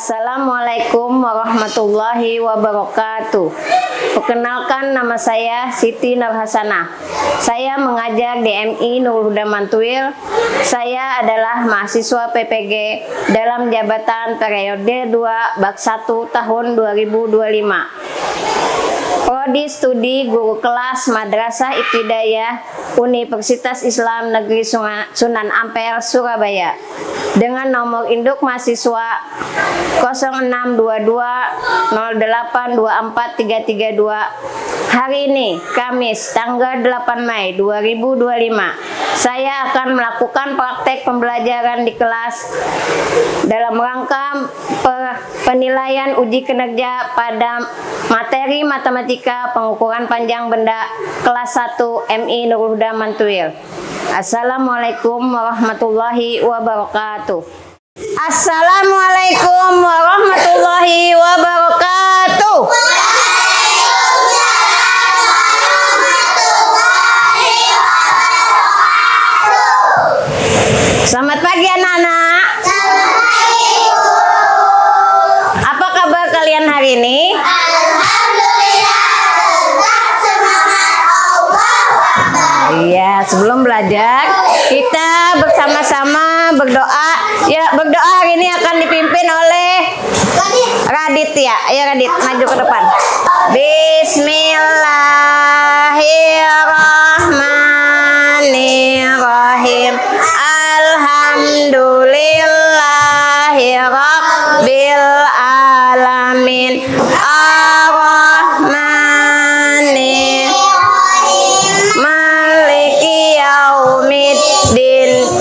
Assalamualaikum warahmatullahi wabarakatuh. Perkenalkan, nama saya Siti Nurhasanah. Saya mengajar di MI Nurul Huda Mantuil. Saya adalah mahasiswa PPG dalam jabatan periode 2 Bak 1 tahun 2025. Prodi Studi Guru Kelas Madrasah Ibtidaiyah Universitas Islam Negeri Sunan Ampel, Surabaya, dengan nomor induk mahasiswa 0622082432. Hari ini, Kamis, tanggal 8 Mei 2025, saya akan melakukan praktek pembelajaran di kelas dalam rangka penilaian uji kinerja pada materi matematika pengukuran panjang benda kelas 1 MI Nurul Huda Mantuil. Assalamualaikum warahmatullahi wabarakatuh. Assalamualaikum warahmatullahi wabarakatuh. Selamat pagi anak-anak. Apa kabar kalian hari ini? Iya, sebelum belajar kita bersama-sama berdoa. Ya, berdoa hari ini akan dipimpin oleh Radit ya. Ayo Radit, maju ke depan. Bismillahirrahmanirrahim. Alhamdulillahirabbil alamin.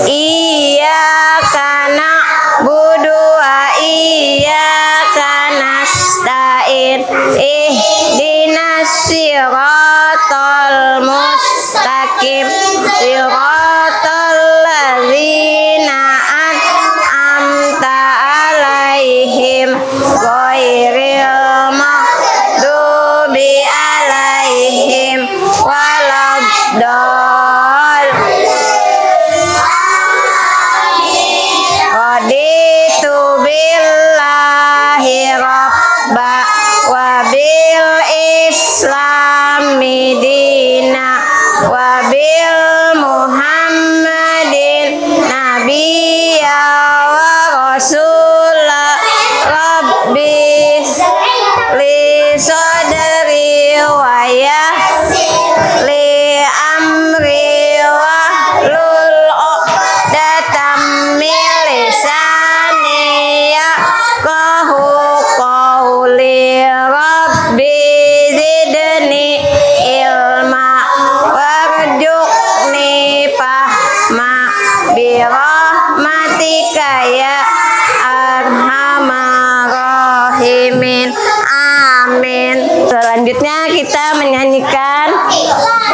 Iyyaka na'budu wa iyyaka nasta'in. Ihdinas siratal mustaqim. Siratal ladzina an'amta 'alaihim ghairil maghdubi 'alaihim waladdallin. Raditu billahi rabba wa bil islami dina wa bil muhammadin nabiyya wa rasula. Rabbi li sadri wa yassir amri wa hlul 'uqdatam min lisani yafqahu qawli. Rabbi zidni ilma warzuqni fahma birahmatika ya arhamar rahimin. Amin. Selanjutnya kita menyanyikan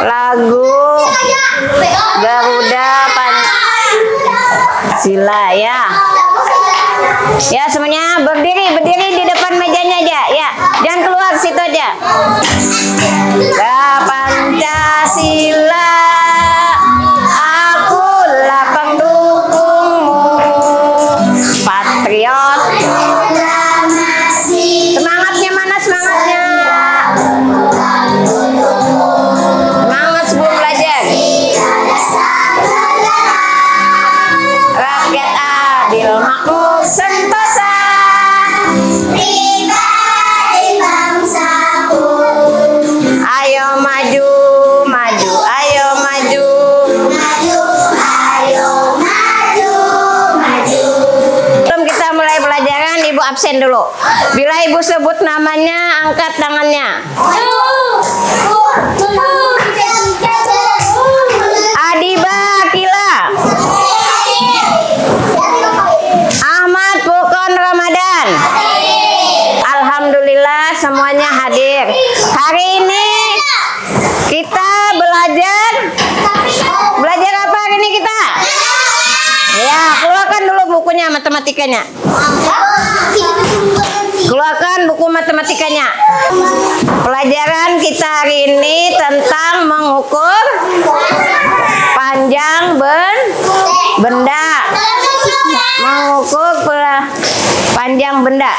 lagu Garuda Pancasila ya. Ya, semuanya berdiri di depan mejanya aja ya. Jangan keluar situ aja. Pancasila, akulah pendukungmu. Patriot. Semangatnya mana semangatnya? Semangat sebelum belajar. Rakyat adil makmur sentosa. Ayo maju, maju, ayo maju. Sebelum kita mulai pelajaran, Ibu absen dulu. Bila Ibu sebut namanya, angkat tangannya. Adiba Akila. Ahmad Furqan Ramadan. Alhamdulillah semuanya hadir. Hari ini kita belajar apa hari ini kita? Ya, keluarkan dulu bukunya matematikanya. Keluarkan buku matematikanya. Pelajaran kita hari ini tentang mengukur panjang benda. Mengukur panjang panjang benda.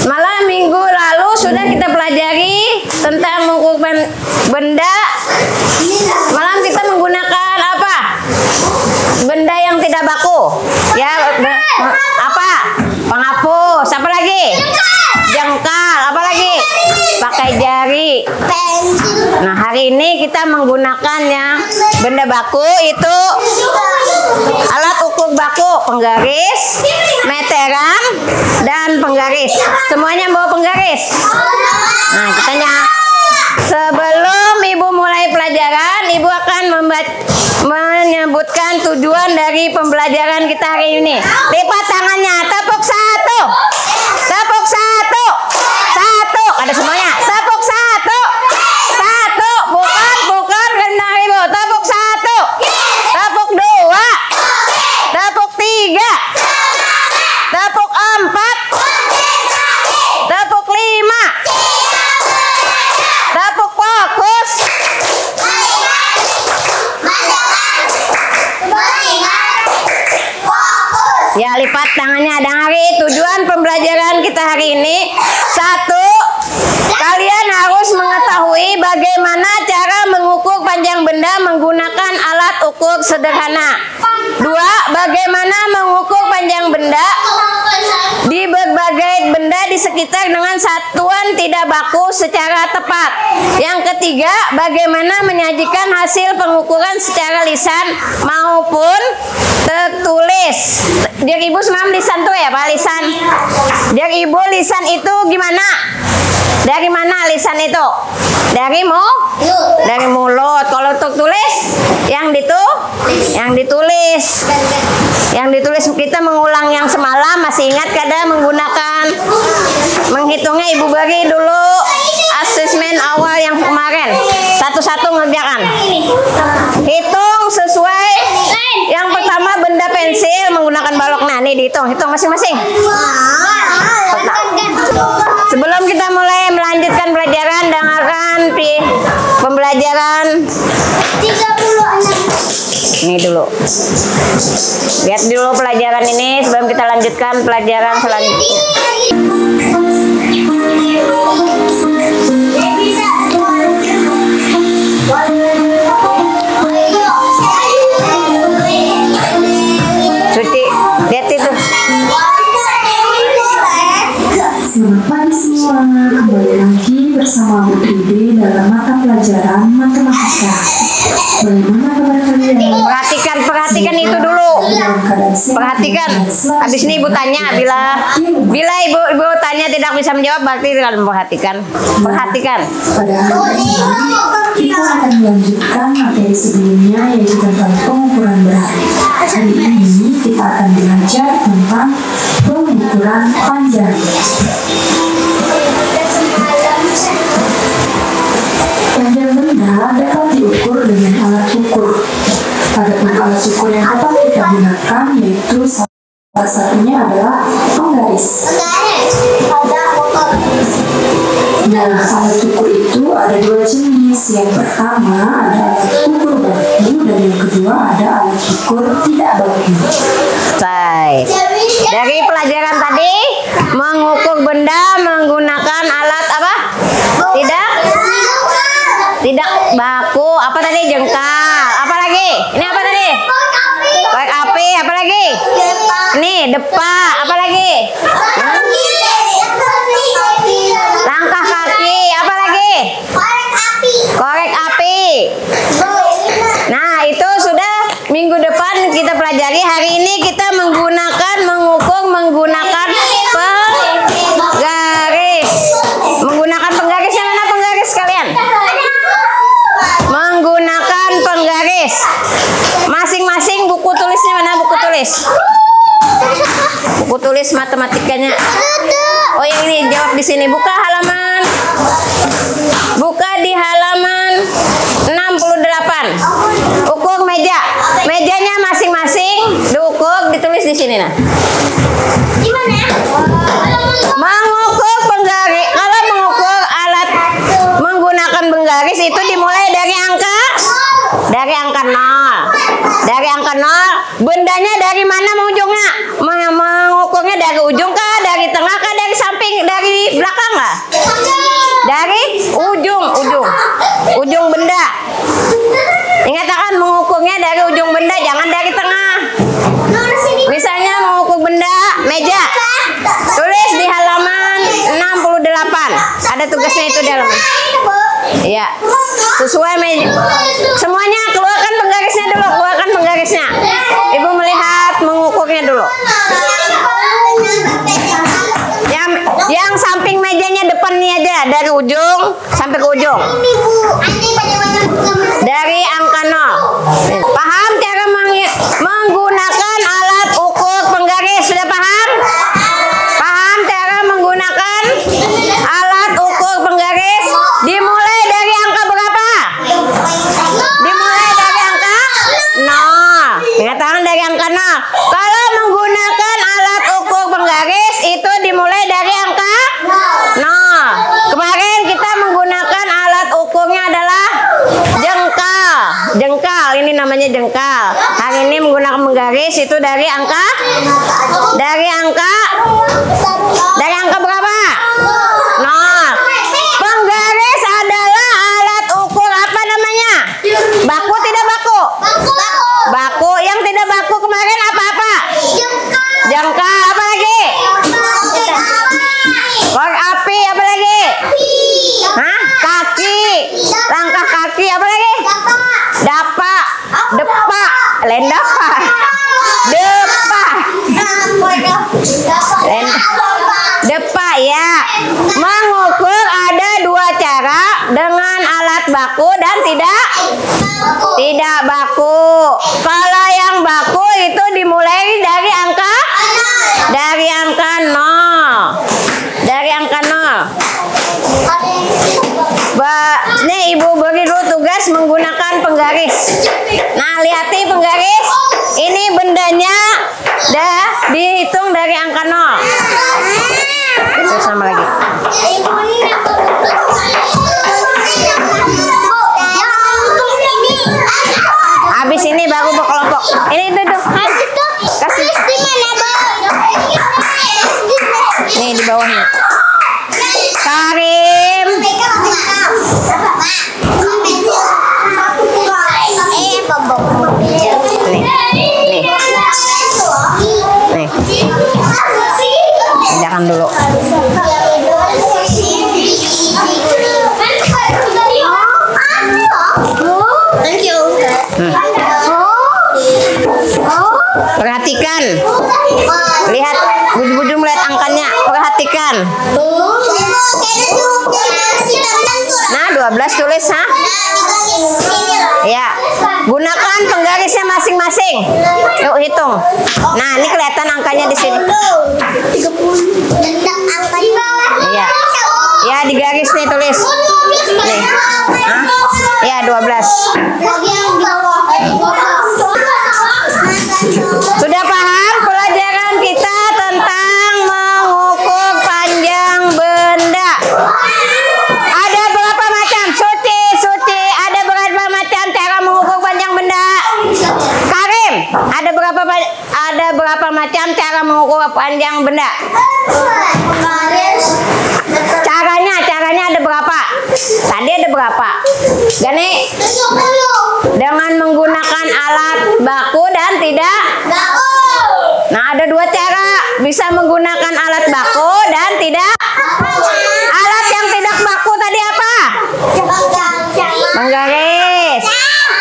Malah minggu lalu sudah kita pelajari tentang mengukur benda. Malam kita menggunakan apa? Benda yang tidak baku. Ya, apa? Penghapus. Apa lagi? Jengkal. Apa lagi? Pakai jari. Nah, hari ini kita menggunakannya benda baku itu alat ukur baku, penggaris, meteran, dan penggaris. Semuanya bawa penggaris. Nah, kitanya sebelum Ibu mulai pelajaran, Ibu akan menyebutkan tujuan dari pembelajaran kita hari ini. Lipat tangannya, tepuk satu, tepuk satu, satu. Ada semuanya. Tepuk satu, satu. Bukan rendah Ibu. Tepuk satu, tepuk dua, tepuk tiga, tepuk empat, tepuk lima, tepuk fokus. Ya, lipat tangannya. Dan hari tujuan pembelajaran kita hari ini, satu, kalian harus mengetahui bagaimana cara mengukur panjang benda menggunakan alat ukur sederhana. Dua, bagaimana mengukur panjang benda di berbagai benda di sekitar dengan satuan tidak baku secara tepat. Yang ketiga, bagaimana menyajikan hasil pengukuran secara lisan maupun tertulis. Dia Ibu semalam lisan tuh ya Pak, lisan. Dia Ibu lisan itu gimana? Dari mana lisan itu? Dari mulut. Kalau untuk tulis yang ditulis. Yang ditulis kita mengulang yang semalam, masih ingat kada menghitungnya Ibu bagi dulu asesmen awal yang kemarin. Satu-satu ngerjakan. Hitung sesuai yang pertama benda pensil menggunakan balok. Nah, nih dihitung masing-masing. Sebelum kita mulai melanjutkan pelajaran, dengarkan pembelajaran 36. Ini dulu. Lihat dulu pelajaran ini sebelum kita lanjutkan pelajaran selanjutnya. Suci, lihat itu. Selamat pagi semua, kembali lagi bersama Bu Dede dalam mata pelajaran matematika. Bagaimana kabar kalian? Perhatikan itu dulu. Perhatikan. Habis ini Ibu tanya, bila Ibu tanya tidak bisa menjawab, berarti kalian memperhatikan. Perhatikan. Pada hari ini kita akan melanjutkan materi sebelumnya, yaitu tentang pengukuran berat. Hari ini kita akan belajar tentang pengukuran panjang. Panjang benda dapat diukur dengan alat ukur. Adapun alat ukur yang dapat kita gunakan yaitu salah satunya adalah penggaris. Nah, alat ukur itu ada dua jenis. Yang pertama ada alat ukur baku dan yang kedua ada alat ukur tidak baku. Dari pelajaran tadi, mengukur benda menggunakan alat apa? Tidak baku. Apa tadi? Jengkal. Apa lagi? Ini apa tadi? Korek api. Apa lagi? Nih, depa. Apa lagi? Langkah kaki. Apa lagi? Korek api. Nah, itu sudah minggu depan kita pelajari. Hari ini kita mengukur menggunakan penggaris. Menggunakan penggaris. Yang mana penggaris kalian? Menggunakan penggaris. Masing-masing buku tulisnya mana buku tulis? Buku tulis matematikanya. Oh, yang ini jawab di sini. Buka halaman. Buka di halaman 68. Ukur meja. Mejanya masing-masing diukur, ditulis di sini nah. Mengukur penggaris. Kalau mengukur alat menggunakan penggaris itu dimulai dari angka 0. Dari angka 0, bendanya dari mana ujungnya? Mengukurnya dari ujung kah, dari tengah kah dari samping, dari belakang nggak? Dari ujung benda. Ingat akan mengukurnya dari ujung benda, jangan dari tengah. Misalnya mengukur benda meja, tulis di halaman 68. Ada tugasnya itu di halaman. Iya, sesuai meja. Semuanya keluarkan penggarisnya dulu, keluarkan penggarisnya. Ibu melihat mengukurnya dulu. Yang samping mejanya depan nih aja, dari ujung sampai ke ujung. Dari angka 0. Paham cara menggunakan alat ukur penggaris? Sudah paham? Paham cara menggunakan alat ukur penggaris? Dimulai dari angka berapa? Dimulai dari angka 0. Ingatkan dari angka 0. Kalau menggunakan alat ukur penggaris itu dimulai dari angka 0. Kemarin kita menggunakan alat ukurnya adalah jengkal. Jengkal ini namanya jengkal. Hari ini menggunakan penggaris itu dari angka berapa? 0. Penggaris adalah alat ukur apa namanya? Baku tidak baku? Baku. Yang tidak baku kemarin apa-apa? Jengkal. Apa lagi? Korek api. Apa lagi? Hah? Kaki. Langkah kaki. Apa lagi? Dapa. Depa. Lain dapa. Depa. Depa ya. Mengukur ada dua cara, dengan alat baku dan tidak baku. Kalau yang baku itu dimulai dari angka 0. Dari angka 0. Nih ibu beri dulu tugas menggunakan penggaris. Nah, lihati penggaris. Ini bendanya dah dihitung dari angka 0. Itu sama lagi. Habis ini baru berkelompok. Ini duduk. Kasih. Nih di bawahnya. Karim. Nih. Jangan dulu. Perhatikan. Lihat, bujur-bujur melihat angkanya. Perhatikan. Nah, 12 tulis, ha? Ya. Gunakan penggarisnya masing-masing. Yuk hitung. Nah, ini kelihatan angkanya di sini. Iya. Ya, di garis nih tulis. Nih. Hah? Ya, 12. Sudah paham pelajaran kita tentang mengukur panjang benda? Ada berapa macam? Suci, ada berapa macam cara mengukur panjang benda? Karim, ada berapa macam cara mengukur panjang benda? Caranya ada berapa? Tadi ada berapa? Gani, dengan menggunakan alat baku dan tidak baku. Nah, ada dua cara. Bisa menggunakan alat baku dan tidak. Alat yang tidak baku tadi apa? Penggaris.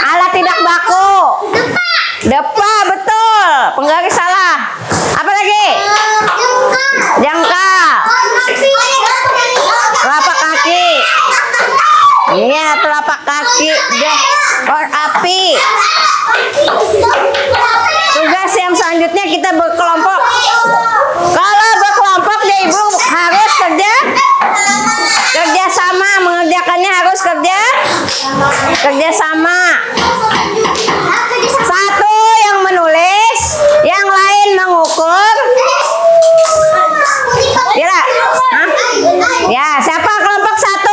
Alat tidak baku. Depa, betul. Penggaris salah. Apa lagi? Jangka. Telapak kaki. Iya, telapak kaki. Korek api. Tugas yang selanjutnya kita berkelompok. Kalau berkelompok deh ibu harus kerja sama, mengerjakannya harus kerja sama. Satu yang menulis, yang lain mengukur. Ya, ya, siapa kelompok 1?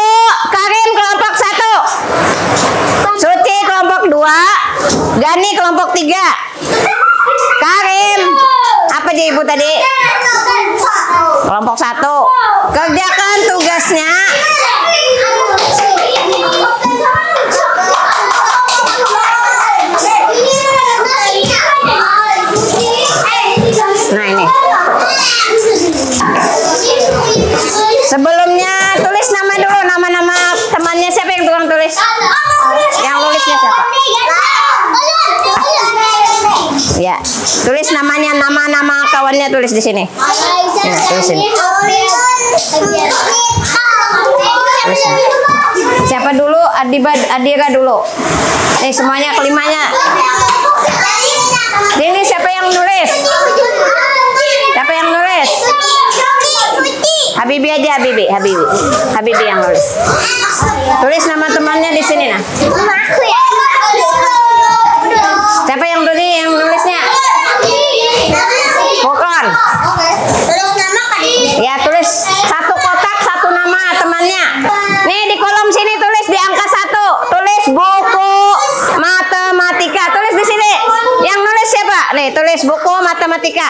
Karim kelompok 1. Suci kelompok 2. Gani kelompok 3. Karim, apa apa aja Ibu tadi? Kelompok 1. Kerjakan tugasnya. Nah ini. Sebelumnya tulis nama dulu, nama-nama temannya siapa yang tukang tulis? Yang nulisnya siapa? Ya, tulis namanya, nama-nama kawannya tulis di sini. Ya, tulis sini. Siapa dulu? Adira dulu. Nih semuanya kelimanya. Ini siapa yang nulis? Siapa yang nulis? Habibi aja, Habibi yang nulis. Tulis nama temannya di sini nah. Siapa yang nulisnya? Bukan. Ya, tulis satu kotak, satu nama temannya. Nih di kolom sini tulis di angka 1. Tulis buku matematika. Tulis di sini. Yang nulis siapa? Nih, tulis buku matematika.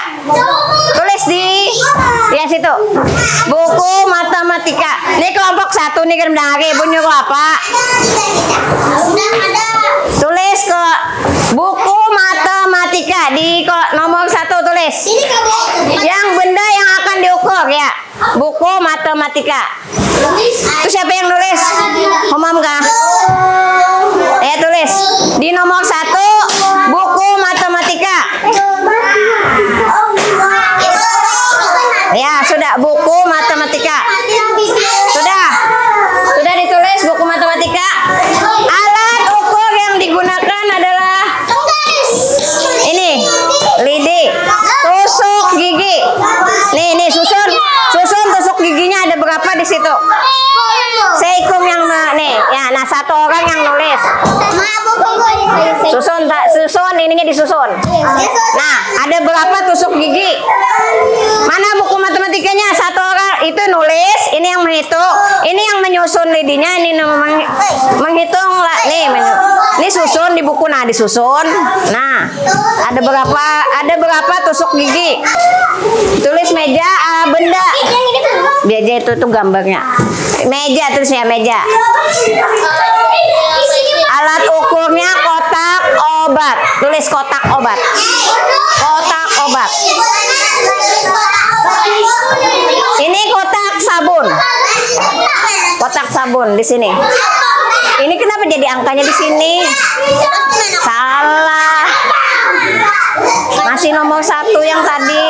Tulis di situ. Buku matematika. Nih kelompok 1 nih kan dari Ibu nyuruh apa? Tulis ke buku matematika di nomor 1 tulis. Yang benda yang akan diukur ya. Buku matematika. Itu siapa yang nulis? Umam kah? Ya tulis di nomor 1 buku matematika. Ya sudah, buku matematika. Sudah ditulis buku matematika. Alat ukur yang digunakan adalah ini, lidi, tusuk gigi. Nih susun tusuk giginya ada berapa di situ? Seikum yang nih, ya. Nah satu orang yang nulis. Susun ininya disusun. Nah ada berapa tusuk gigi? Mana buku matematikanya? Satu orang itu nulis, ini yang menghitung, ini yang menyusun lidinya, ini menghitung lah. Ini susun di buku, nah disusun. Nah ada berapa tusuk gigi? Tulis meja, benda. Meja itu tuh gambarnya. Meja tulisnya meja. Alat ukurnya kotak obat. Tulis kotak obat. Kotak obat. Ini kotak sabun. Kotak sabun di sini. Ini kenapa jadi angkanya di sini? Salah. Masih nomor 1 yang tadi.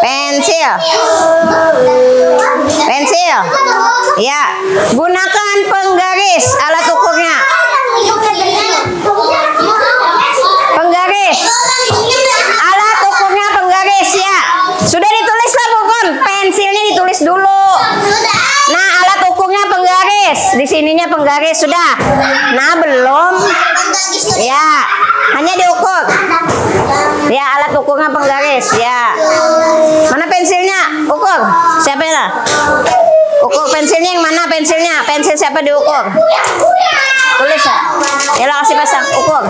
Pensil. Pensil. Ya, gunakan penggaris alat ukurnya. Penggaris. Alat ukurnya penggaris ya. Sudah ditulis lah bukan? Pensilnya ditulis dulu. Nah, alat ukurnya penggaris. Di sininya penggaris sudah. Nah, belum. Ya, hanya diukur. Ya, alat ukurnya penggaris ya. Mana pensilnya? Ukur. Siapa ya? Ukur pensilnya yang mana pensilnya? Pensil siapa diukur? Tulis ya. Ya lah kasih pasang. Ukur.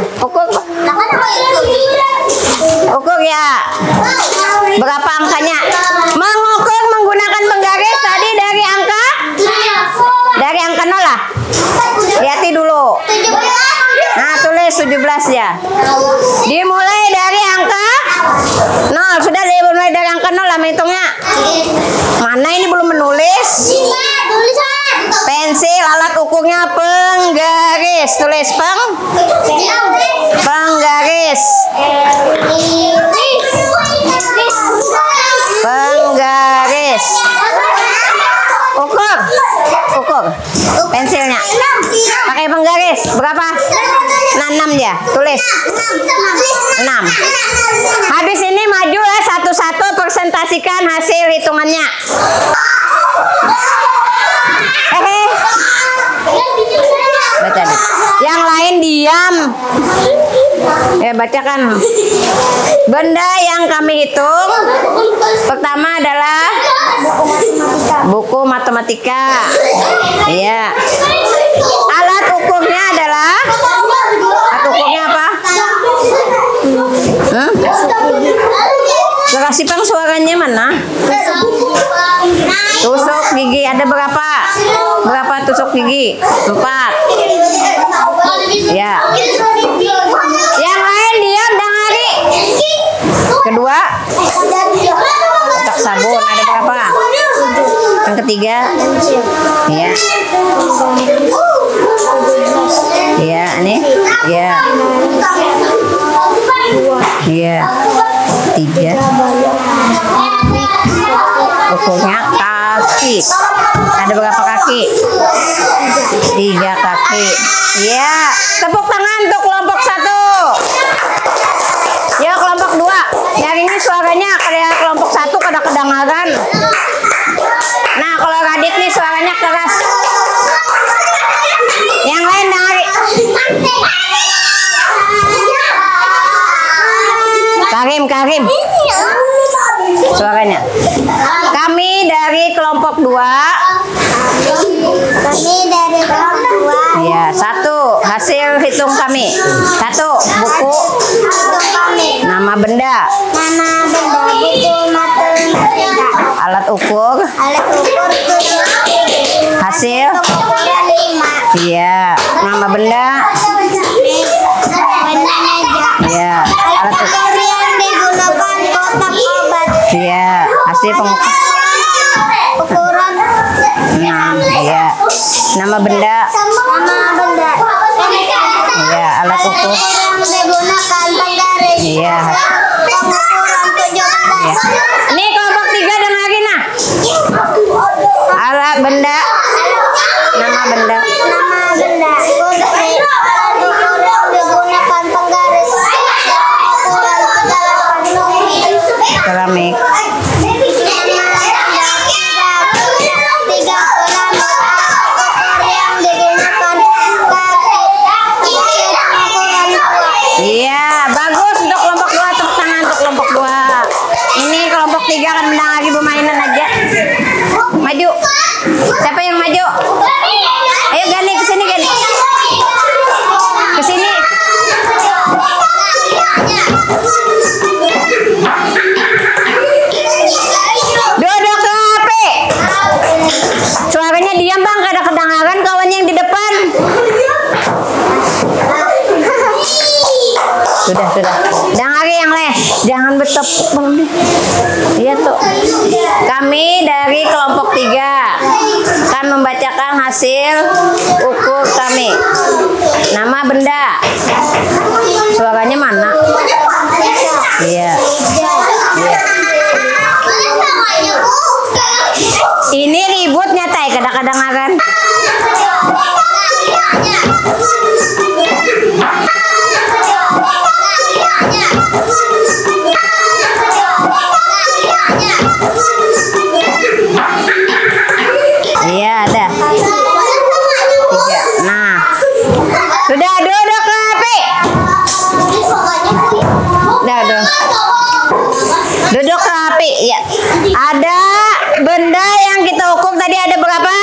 Ukur ya. Berapa angkanya? Mengukur menggunakan penggaris tadi dari angka 0 lah. Lihat dulu. Nah, tulis 17 ya. Dimulai dari angka 0. Sudah dimulai dari angka 0 lah menghitungnya. Mana ini belum menulis? Pensil alat ukurnya penggaris. Tulis penggaris. Penggaris. Ukur pensilnya. Pakai penggaris berapa? 6 ya. Tulis 6. Habis ini maju ya satu-satu presentasikan hasil hitungannya. Baca deh. Yang lain diam. Ya bacakan. Benda yang kami hitung pertama adalah buku matematika. Iya. Alat ukurnya adalah alat ukurnya apa? Kasih pang suaranya mana? Tusuk gigi ada berapa? Berapa tusuk gigi? 4. Ya. Yang lain diam dan hari. Kedua, kotak sabun ada berapa? Yang ketiga, ya. Ya, ini, ya. Iya. 3. Ukurnya kaki. Ada berapa kaki? 3 kaki. Iya. Tepuk tangan untuk kelompok 1. Ya, kelompok 2. Yang ini suaranya kayak kelompok 1 kada kedengaran. Nah, kalau Radit nih suaranya keras. Yang lain dengar. Karim. Suaranya. Kami dari kelompok 2. Ya, 1 hasil hitung kami. 1 buku. Nama benda. Buku matematika. Alat ukur. Hasil. Iya. Nama benda. Iya. Alat ukur. Yang digunakan kotak obat. Iya. Hasil pengukur. Ukuran. Iya. Nama benda. Iya. Alat ukur. Yang digunakan penggaris. Iya. Pengukuran 17. Iya. Ini kelompok 3 dengerin nah. Alat benda. Nama benda. Kursi. Alat ukur yang digunakan penggaris. Ukuran 38. Keramik. Iya, bagus untuk kelompok 2. Tepuk tangan untuk kelompok 2. Ini kelompok 3 kan menang lagi permainan aja. Maju. Siapa yang maju? Ayo Gani ke sini Gani. Ke sini. Duduk rapi. Suaranya diam Bang, kada kedengaran kawan yang di depan. Sudah. Dengar yang lain. Jangan bertepuk Bang. Iya tuh. Kami dari kelompok 3 akan membacakan hasil ukur kami. Nama benda. Suaranya mana? Iya. Ini ribut nyatai kadang-kadang. Iya ada 3. Nah, sudah duduk rapi. Duduk rapi. Ya. Ada benda yang kita ukur tadi ada berapa?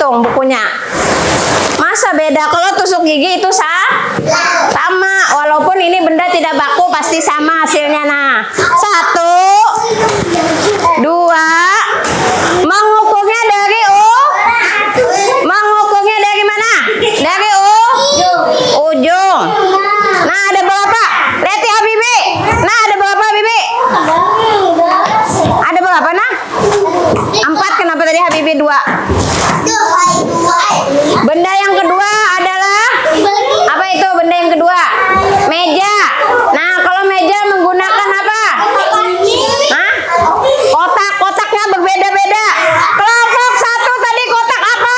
hitung bukunya. Masa beda? Kalau tusuk gigi itu sama. Walaupun ini benda tidak baku pasti sama hasilnya. Nah, 1, 2. Mengukurnya dari mengukurnya dari mana? Dari ujung. Nah, ada berapa? Lihat ya Bibi. Nah, ada berapa Bibi? Ada berapa nah? 4. Kenapa tadi Habibi 2? Benda yang kedua adalah apa itu benda yang kedua? Meja. Nah, kalau meja menggunakan apa? Hah? Kotak-kotaknya berbeda-beda. Kelompok 1 tadi kotak apa?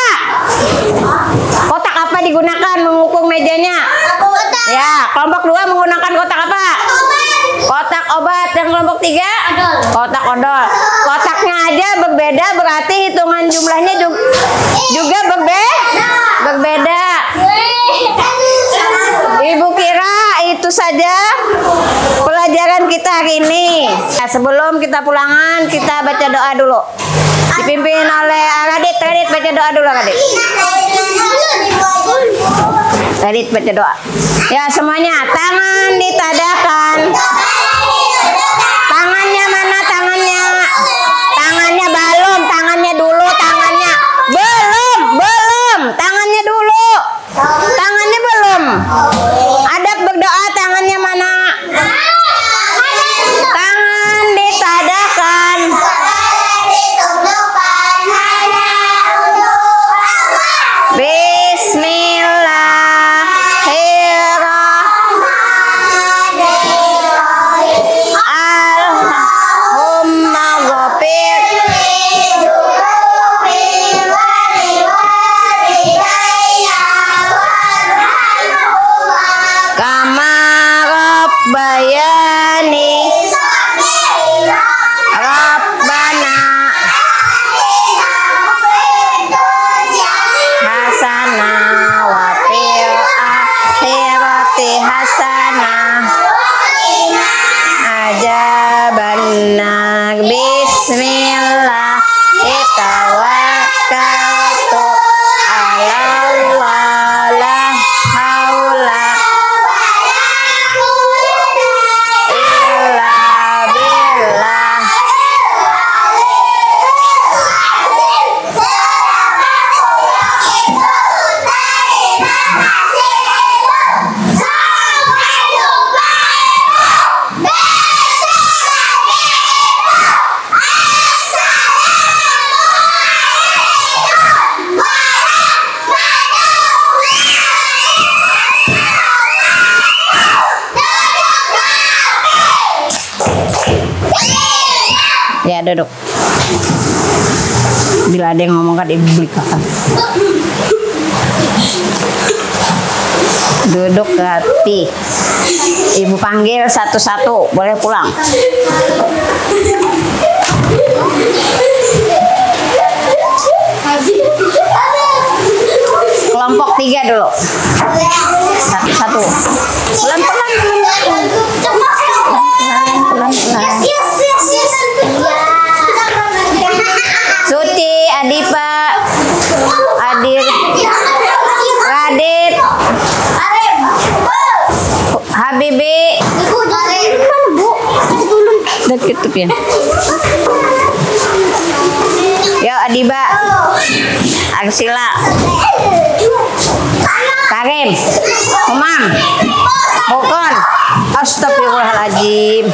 Kotak apa digunakan mengukur mejanya? Ya, kelompok 2 menggunakan kotak apa? Kotak obat. Yang kelompok 3? Kotak odol. Kotaknya aja berbeda, berarti hitungan jumlahnya juga berbeda. Ibu kira itu saja pelajaran kita hari ini. Sebelum kita pulangan, kita baca doa dulu. Dipimpin oleh Radit. Radit baca doa dulu Radit. Radit baca doa. Ya semuanya, tangan ditadahkan. Tangannya mana tangannya? Tangannya belum, tangannya dulu, tangannya belum, tangannya dulu, tangannya belum. Adab berdoa, tangannya mana? Tangan ditadahkan. Bismillah, tawakkaltu ala Allah, la haula illa billah. Ya duduk. Bila ada yang ngomong kan ibu belikan. Duduk hati. Ibu panggil satu-satu, boleh pulang. Kelompok 3 dulu. Satu-satu. Pelan-pelan. Suci, Adipa, Adir, Radit, Habibi. Udah tutup ya. Yo Adiba, Arsila, Karim, Umam, Bokon. Astagfirullahaladzim.